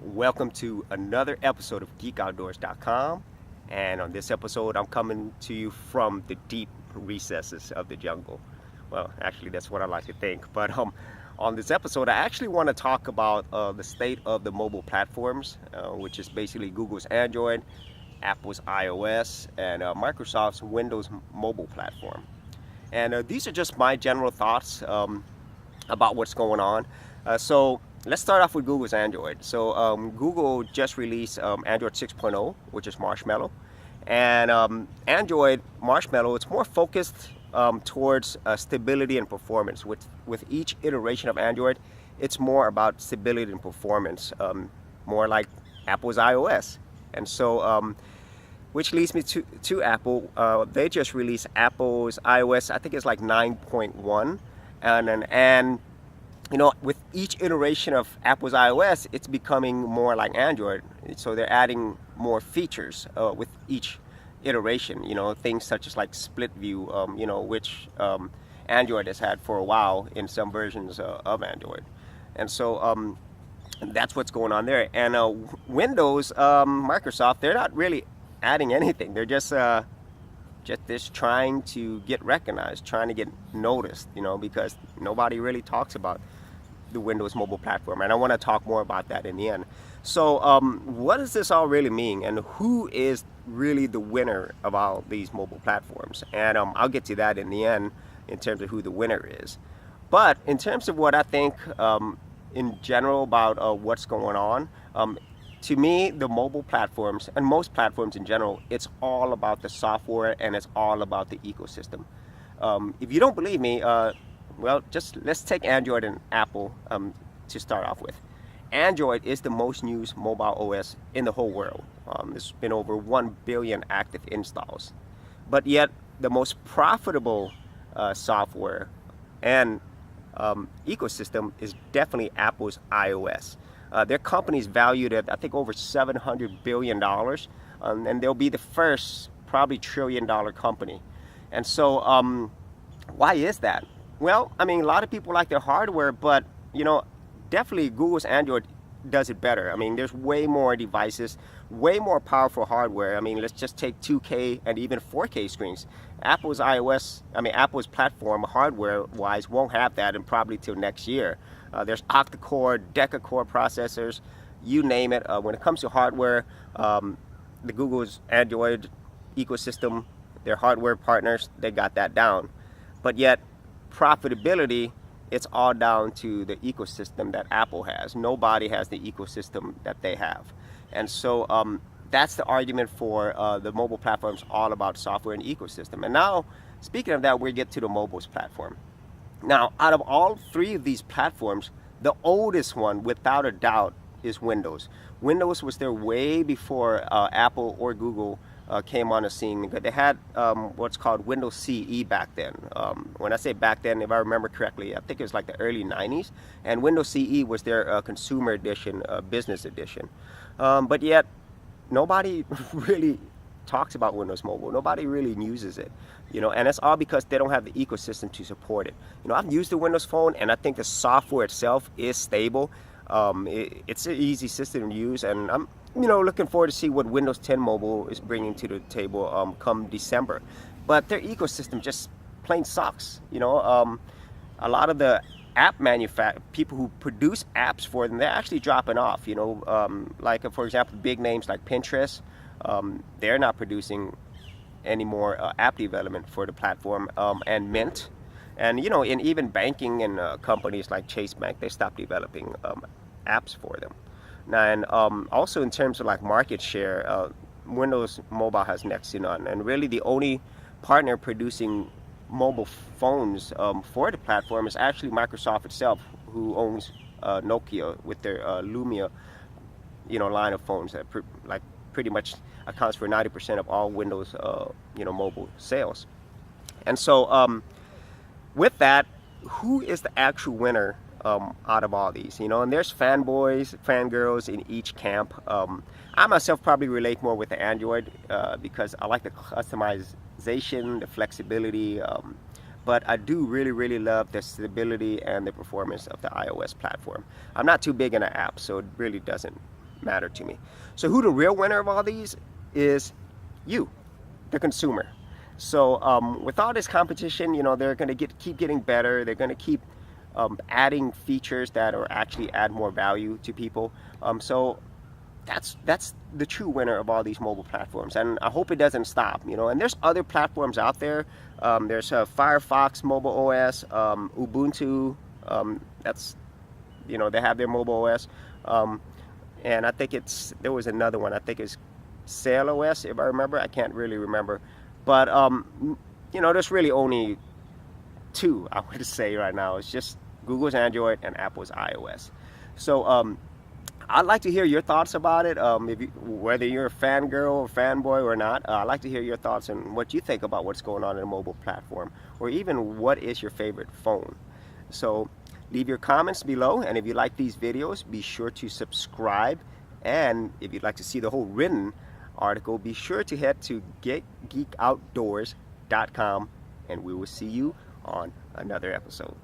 Welcome to another episode of Geekoutdoors.com. And on this episode, I'm coming to you from the deep recesses of the jungle. Well, actually, that's what I like to think. But on this episode, I actually want to talk about the state of the mobile platforms, which is basically Google's Android, Apple's iOS, and Microsoft's Windows mobile platform. And these are just my general thoughts about what's going on. So let's start off with Google's Android. So Google just released Android 6.0, which is Marshmallow. And Android Marshmallow, it's more focused towards stability and performance. With each iteration of Android, it's more about stability and performance, more like Apple's iOS. And so, which leads me to Apple. They just released Apple's iOS, I think it's like 9.1. And with each iteration of Apple's iOS, it's becoming more like Android. So they're adding more features with each iteration. Things such as like split view, which Android has had for a while in some versions of Android. And so that's what's going on there. And Windows, Microsoft, they're not really adding anything. They're just trying to get recognized, trying to get noticed, because nobody really talks about the Windows mobile platform. And I want to talk more about that in the end. So what does this all really mean, and who is really the winner of all these mobile platforms? And I'll get to that in the end in terms of who the winner is. But in terms of what I think in general about what's going on, to me, the mobile platforms, and most platforms in general, it's all about the software and it's all about the ecosystem. If you don't believe me, well, let's take Android and Apple to start off with. Android is the most used mobile OS in the whole world. There's been over 1 billion active installs. But yet, the most profitable software and ecosystem is definitely Apple's iOS. Their company is valued at, I think, over $700 billion, and they'll be the first probably $1 trillion company. And so why is that? Well, I mean, a lot of people like their hardware, but definitely Google's Android does it better. I mean, there's way more devices, way more powerful hardware. I mean, let's just take 2K and even 4K screens. Apple's platform hardware-wise won't have that, and probably till next year. There's octa-core, deca-core processors, you name it. When it comes to hardware, the Google's Android ecosystem, their hardware partners, they got that down. But yet, profitability, it's all down to the ecosystem that Apple has. Nobody has the ecosystem that they have. And so that's the argument for the mobile platforms, all about software and ecosystem. And now, speaking of that, we get to the mobiles platform. Now, out of all three of these platforms, the oldest one, without a doubt, is Windows. Windows was there way before Apple or Google came on the scene. They had what's called Windows CE back then. When I say back then, if I remember correctly, I think it was like the early 90s. And Windows CE was their consumer edition, business edition. But yet, nobody really talks about Windows Mobile. Nobody really uses it, and it's all because they don't have the ecosystem to support it. I've used the Windows Phone, and I think the software itself is stable. It's an easy system to use, and I'm looking forward to see what Windows 10 Mobile is bringing to the table come December. But their ecosystem just plain sucks. A lot of the app people who produce apps for them, they're actually dropping off. Like for example, big names like Pinterest. They're not producing any more app development for the platform, and Mint, and in even banking and companies like Chase Bank, they stopped developing apps for them. Now, and also in terms of like market share, Windows Mobile has next to none, and really the only partner producing mobile phones for the platform is actually Microsoft itself, who owns Nokia with their Lumia, line of phones that pretty much accounts for 90% of all Windows, mobile sales. And so, with that, who is the actual winner out of all these? And there's fanboys, fangirls in each camp. I myself probably relate more with the Android because I like the customization, the flexibility. But I do really, really love the stability and the performance of the iOS platform. I'm not too big in the app, so it really doesn't matter to me. So who the real winner of all these is? You, the consumer. So with all this competition, they're going to keep getting better. They're going to keep adding features that are actually add more value to people. So that's the true winner of all these mobile platforms, and I hope it doesn't stop. And there's other platforms out there. There's Firefox mobile OS, Ubuntu. That's they have their mobile OS, and I think there was another one. I think it's Sail OS, if I remember. I can't really remember, but there's really only two I would say right now. It's just Google's Android and Apple's iOS. So I'd like to hear your thoughts about it, whether you're a fangirl or fanboy or not. I'd like to hear your thoughts and what you think about what's going on in a mobile platform, or even what is your favorite phone. So leave your comments below, and if you like these videos, be sure to subscribe. And if you'd like to see the whole written article, be sure to head to Geekoutdoors.com, and we will see you on another episode.